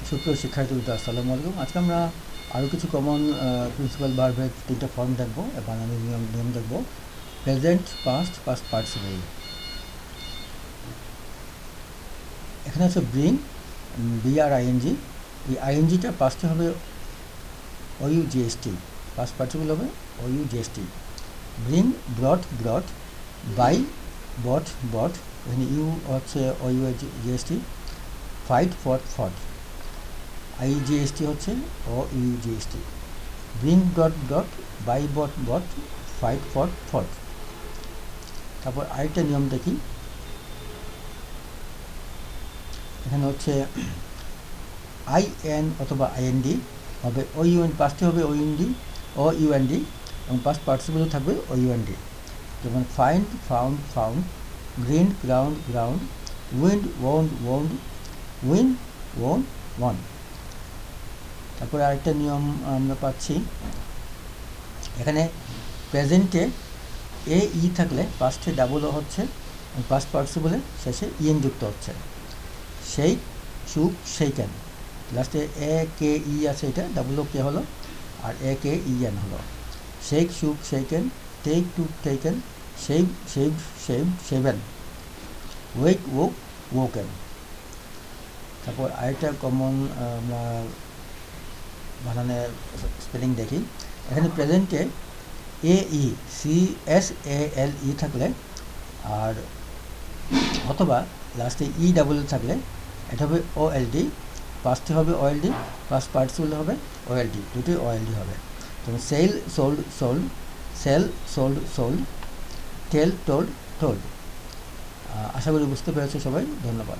সুপ্রিয় শিক্ষার্থীবৃন্দ, আসসালামু আলাইকুম। আজকে আমরা আরও কিছু কমন প্রিন্সিপাল ভার্বের তিনটা ফর্ম দেখব, বানানের নিয়ম দেখব। Present, past, past participle. এখানে হচ্ছে ব্রিং, BRING। এই আইএনজিটা পাস্টে হবে OUGST, পাস্ট পার্টিসিপল হবে OUGST। ব্রিং, ব্রট, বাই, বট, এখানে ইউ হচ্ছে OUGST। ফাইট, ফট, IGST হচ্ছে OUGST। Bring, ব্রট, by, bot, fight, ফট। তারপর আরেকটা নিয়ম দেখি। এখানে হচ্ছে IN অথবা IND হবে OUN, পাস্টে হবে OUND এবং পাস্ট পার্টিসিপলও থাকবে OUND। যেমন find, found, green, ground, wind, won, one. তারপরে আরেকটা নিয়ম আমরা পাচ্ছি, এখানে প্রেজেন্টে ই থাকলে পাস্টে ডাবলও হচ্ছে, পাস্ট পার্টিসিপলে শেষে ইএন যুক্ত হচ্ছে। শেক, শুক, শেকেন, লাস্টে AKE আছে, এটা ডাবলও কে হলো আর AKEN হলো। শেক, শুক, শেকেন, টেক, টুক, টেকেন, শেভেন, ওয়েক, ওকেন। তারপর আরেকটা কমন আমরা বানানের স্পেলিং দেখি। এখানে প্রেজেন্টে CSALE থাকলে আর অথবা লাস্টে ডাবল থাকলে এটা হবে OLD, পাস্টে হবে OLD, পাস্ট পার্টিসিপল হবে OLD, দুটোই OLD হবে। যেমন সেল, সোল্ড, সেল, সোল্ড, টেল, টোল্ড। আশা করি বুঝতে পেরেছো সবাই, ধন্যবাদ।